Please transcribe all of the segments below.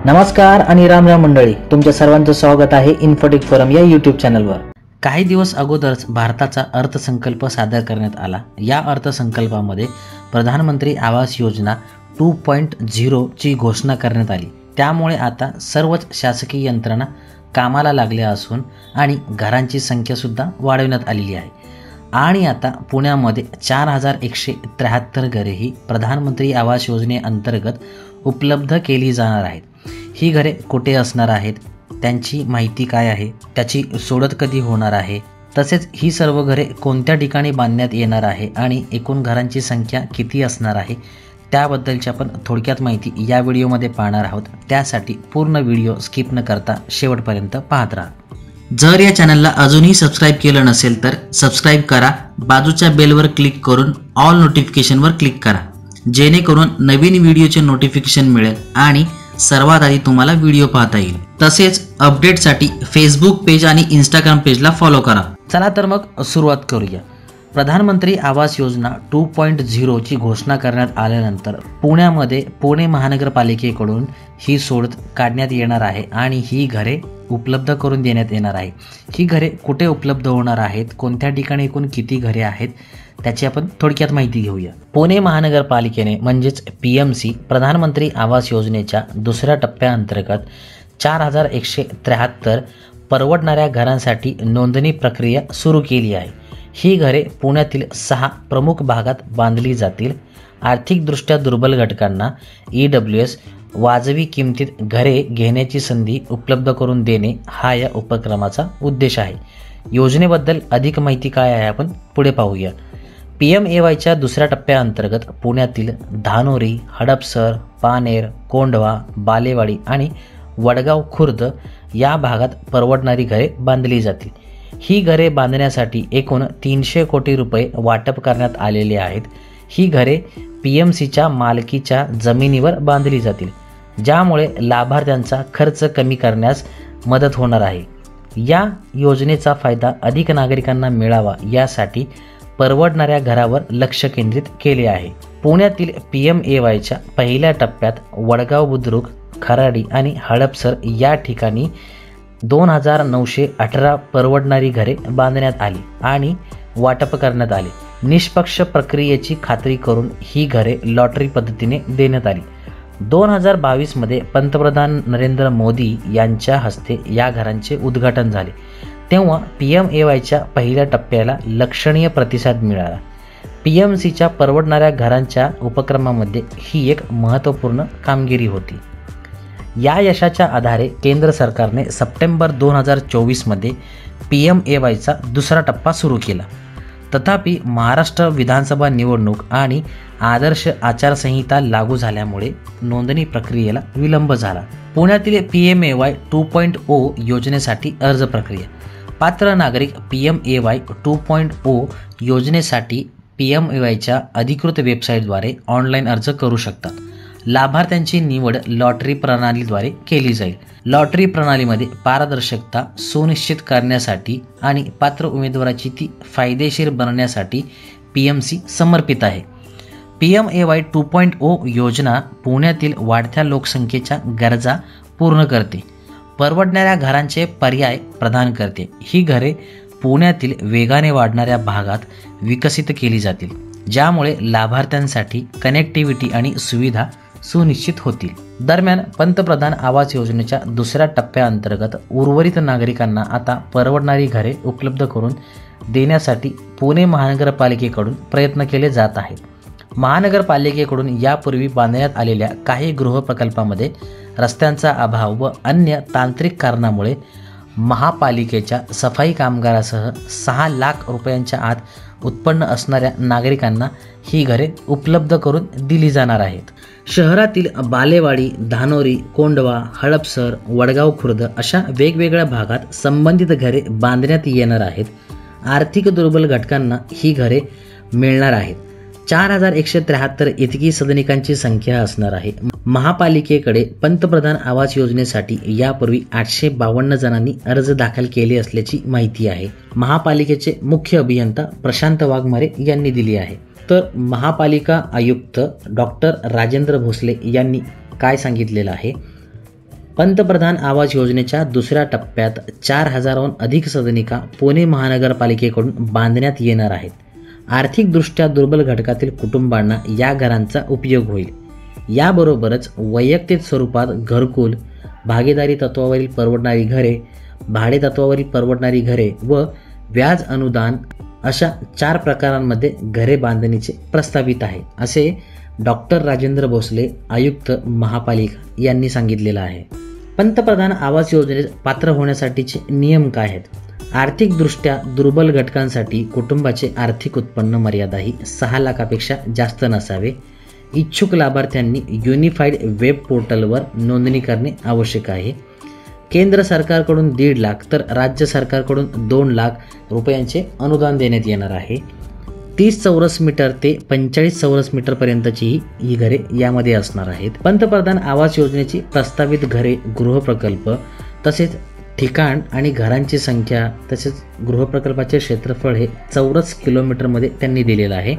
नमस्कार आणि राम राम मंडळी, तुमच्या सर्वांचं स्वागत आहे इन्फोटेक फोरम या यूट्यूब चॅनलवर। काही दिवस अगोदरच भारताचा अर्थसंकल्प सादर करण्यात आला। या अर्थसंकल्पामध्ये प्रधानमंत्री आवास योजना 2.0 ची घोषणा करण्यात आली। त्यामुळे आता सर्वच शासकीय यंत्रणा कामाला लागल्या असून आणि घरांची संख्या सुद्धा वाढवण्यात आलेली आहे। आणि आता पुण्यामध्ये 4173 घरे ही प्रधानमंत्री आवास योजनेअंतर्गत उपलब्ध केली जाणार आहेत। ही घरे कुठे असणार आहेत, त्यांची माहिती काय आहे, त्याची सोडत कधी होणार आहे, तसेच ही सर्व घरे कोणत्या ठिकाणी बांधण्यात येणार आहे आणि एकूण घरांची संख्या किती असणार आहे, त्याबद्दलची आपण थोडक्यात माहिती या व्हिडिओमध्ये पाहणार आहोत। त्यासाठी पूर्ण व्हिडिओ स्किप न करता शेवटपर्यंत पाहत राहा। जर या चॅनलला अजूनही सबस्क्राइब केलं नसेल तर सबस्क्राइब करा, बाजूच्या बेलवर क्लिक करून ऑल नोटिफिकेशनवर क्लिक करा, जेणेकरून नवीन व्हिडिओचे नोटिफिकेशन मिळेल आणि सर्वात आधी तुम्हाला व्हिडिओ पाहता येईल। तसेच अपडेटसाठी फेसबुक पेज आणि इंस्टाग्राम पेजला फॉलो करा। चला तर मग सुरुवात करूया। प्रधानमंत्री आवास योजना 2.0 ची घोषणा करण्यात आल्यानंतर पुण्यामध्ये पुणे महानगरपालिकेकडून ही सोडत काढण्यात येणार आहे आणि ही घरे उपलब्ध करून देण्यात येणार आहे। ही घरे कुठे उपलब्ध होणार आहेत, कोणत्या ठिकाणी एकूण किती घरे आहेत, त्याची आपण थोडक्यात माहिती घेऊया। पुणे महानगरपालिकेने म्हणजेच PMC प्रधानमंत्री आवास योजनेच्या दुसऱ्या टप्प्याअंतर्गत 4173 परवडणाऱ्या घरांसाठी नोंदणी प्रक्रिया सुरू केली आहे। ही घरे पुण्यातील 6 प्रमुख भागात बांधली जातील। आर्थिकदृष्ट्या दुर्बल घटकांना EWS वाजवी किमतीत घरे घेण्याची संधी उपलब्ध करून देणे हा या उपक्रमाचा उद्देश आहे। योजनेबद्दल अधिक माहिती काय आहे आपण पुढे पाहूया। PMAYच्या दुसऱ्या टप्प्याअंतर्गत पुण्यातील धानोरी, हडपसर, पानेर, कोंढवा, बालेवाडी आणि वडगाव खुर्द या भागात परवडणारी घरे बांधली जातील। ही घरे बांधण्यासाठी एकूण 300 कोटी रुपये वाटप करण्यात आलेले आहेत। ही घरे PMCच्या मालकीच्या जमिनीवर बांधली जातील, ज्यामुळे लाभार्थ्यांचा खर्च कमी करण्यास मदत होणार आहे। या योजनेचा फायदा अधिक नागरिकांना मिळावा यासाठी परवडणाऱ्या घरावर लक्ष केंद्रित केले आहे। पुण्यातील PMAYच्या पहिल्या टप्प्यात वडगाव, बुद्रुक, खराडी आणि हडपसर या ठिकाणी 2918 परवडणारी घरे बांधण्यात आली आणि वाटप करण्यात आले। निष्पक्ष प्रक्रियेची खात्री करून ही घरे लॉटरी पद्धतीने देण्यात आली। 2022 मध्ये पंतप्रधान नरेंद्र मोदी यांच्या हस्ते या घरांचे उद्घाटन झाले, तेव्हा PMAYच्या पहिल्या टप्प्याला लक्षणीय प्रतिसाद मिळाला। PMCच्या परवडणाऱ्या घरांच्या उपक्रमामध्ये ही एक महत्त्वपूर्ण कामगिरी होती। या यशाच्या आधारे केंद्र सरकारने सप्टेंबर 2024 मध्ये PMAYचा दुसरा टप्पा सुरू केला। तथापि महाराष्ट्र विधानसभा निवडणूक आणि आदर्श आचारसंहिता लागू झाल्यामुळे नोंदणी प्रक्रियेला विलंब झाला। पुण्यातील PMAY 2.0 योजनेसाठी अर्ज प्रक्रिया। पात्र नागरिक PMAY 2.0 योजनेसाठी PMAYच्या अधिकृत वेबसाईटद्वारे ऑनलाईन अर्ज करू शकतात। लाभार्थ्यांची निवड लॉटरी प्रणालीद्वारे केली जाईल। लॉटरी प्रणालीमध्ये पारदर्शकता सुनिश्चित करण्यासाठी आणि पात्र उमेदवाराची ती फायदेशीर बनवण्यासाठी PMC समर्पित आहे। PMAY 2.0 योजना पुण्यातील वाढत्या लोकसंख्येच्या गरजा पूर्ण करते, परवडणाऱ्या घरांचे पर्याय प्रदान करते। ही घरे पुण्यातील वेगाने वाढणाऱ्या भागात विकसित केली जातील, ज्यामुळे लाभार्थ्यांसाठी कनेक्टिव्हिटी आणि सुविधा सुनिश्चित होतील। दरम्यान पंतप्रधान आवास योजनेच्या दुसऱ्या टप्प्याअंतर्गत उर्वरित नागरिकांना आता परवडणारी घरे उपलब्ध करून देण्यासाठी पुणे महानगरपालिकेकडून प्रयत्न केले जात आहेत। महानगरपालिकेकडून यापूर्वी बांधण्यात आलेल्या काही गृहप्रकल्पामध्ये रस्त्यांचा अभाव व अन्य तांत्रिक कारणामुळे महापालिकेच्या सफाई कामगारासह 6 लाख रुपयांच्या आत उत्पन्न असणाऱ्या नागरिकांना ही घरे उपलब्ध करून दिली जाणार आहेत। शहरातील बालेवाडी, धानोरी, कोंढवा, हडपसर, वडगाव खुर्द अशा वेगवेगळ्या भागात संबंधित घरे बांधण्यात येणार आहेत। आर्थिक दुर्बल घटकांना ही घरे मिळणार आहेत। 4173 इतकी सदनिकांची संख्या असणार आहे। महापालिकेकडे पंतप्रधान आवास योजनेसाठी यापूर्वी 852 जणांनी अर्ज दाखल केले असल्याची माहिती आहे। महापालिकेचे मुख्य अभियंता प्रशांत वाघमारे यांनी दिली आहे। तर महापालिका आयुक्त डॉक्टर राजेंद्र भोसले यांनी काय सांगितलेलं आहे पंतप्रधान आवास योजनेच्या दुसऱ्या टप्प्यात 4,000हून अधिक सदनिका पुणे महानगरपालिकेकडून बांधण्यात येणार आहेत. आर्थिकदृष्ट्या दुर्बल घटकातील कुटुंबांना या घरांचा उपयोग होईल. याबरोबरच वैयक्तिक स्वरूपात घरकुल, भागीदारी तत्वावरील परवडणारी घरे, भाडे तत्वावरील परवडणारी घरे व व्याज अनुदान अशा 4 प्रकारांमध्ये घरे बांधणीचे प्रस्तावित आहे, असे डॉक्टर राजेंद्र भोसले, आयुक्त महापालिका यांनी सांगितलेलं आहे. पंतप्रधान आवास योजनेत पात्र होण्यासाठीचे नियम काय आहेत? आर्थिकदृष्ट्या दुर्बल घटकांसाठी कुटुंबाचे आर्थिक उत्पन्न मर्यादा ही 6 लाखापेक्षा जास्त नसावे. इच्छुक लाभार्थ्यांनी युनिफाईड वेब पोर्टलवर नोंदणी करणे आवश्यक आहे. केंद्र सरकारकडून 1.5 लाख तर राज्य सरकारकडून 2 लाख रुपयांचे अनुदान देण्यात येणार आहे. 30 चौरस मीटर ते 45 चौरस मीटर पर्यंतची ही घरे यामध्ये असणार आहेत. पंतप्रधान आवास योजनेची प्रस्तावित घरे, गृहप्रकल्प तसेच ठिकाण आणि घरांची संख्या तसेच गृहप्रकल्पाचे क्षेत्रफळ हे चौरस किलोमीटरमध्ये त्यांनी दिलेलं आहे.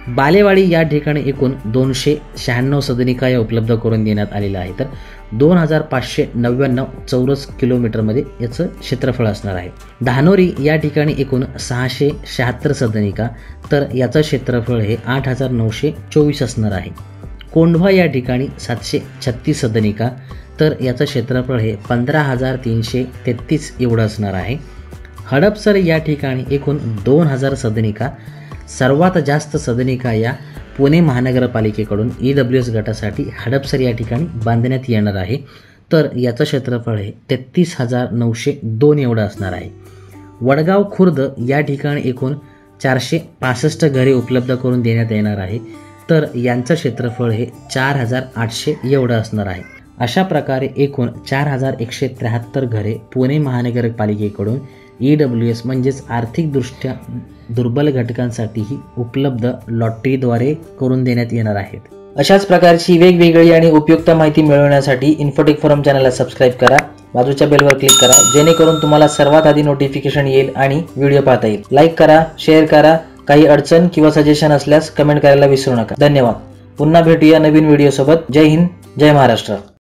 बालेवाडी या ठिकाणी एकूण 296 सदनिका या उपलब्ध करून देण्यात आलेल्या आहे. तर 2,599 चौरस किलोमीटरमध्ये याचं क्षेत्रफळ असणार आहे. धानोरी या ठिकाणी एकूण 676 सदनिका तर याचं क्षेत्रफळ हे 8,924 असणार आहे. कोंढवा या ठिकाणी 736 सदनिका तर याचं क्षेत्रफळ हे 15,333 एवढं असणार आहे. हडपसर या ठिकाणी एकूण 2,000 सदनिका, सर्वात जास्त सदनिका या पुणे महानगरपालिकेकडून EWS गटासाठी हडपसर या ठिकाणी बांधण्यात येणार आहे. तर याचं क्षेत्रफळ हे 33,902 एवढं असणार आहे. वडगाव खुर्द या ठिकाणी एकूण 465 घरे उपलब्ध करून देण्यात येणार आहे. तर यांचं क्षेत्रफळ हे 4,800 एवढं असणार आहे. अशा प्रकारे एकूण 4,173 घरे पुणे महानगरपालिकेकडून EWS म्हणजेच आर्थिकदृष्ट्या दुर्बल घटकांसाठीही उपलब्ध लॉटरीद्वारे करून देण्यात येणार आहेत. अशाच प्रकारची वेगवेगळी आणि उपयुक्त माहिती मिळवण्यासाठी इन्फोटेक फोरम चॅनलला सबस्क्राईब करा, बाजूच्या बेलवर क्लिक करा, जेणेकरून तुम्हाला सर्वात आधी नोटिफिकेशन येईल आणि व्हिडिओ पाहता येईल. लाईक करा, शेअर करा. काही अडचण किंवा सजेशन असल्यास कमेंट करायला विसरू नका. धन्यवाद. पुन्हा भेटूया नवीन व्हिडिओ सोबत. जय हिंद, जय महाराष्ट्र.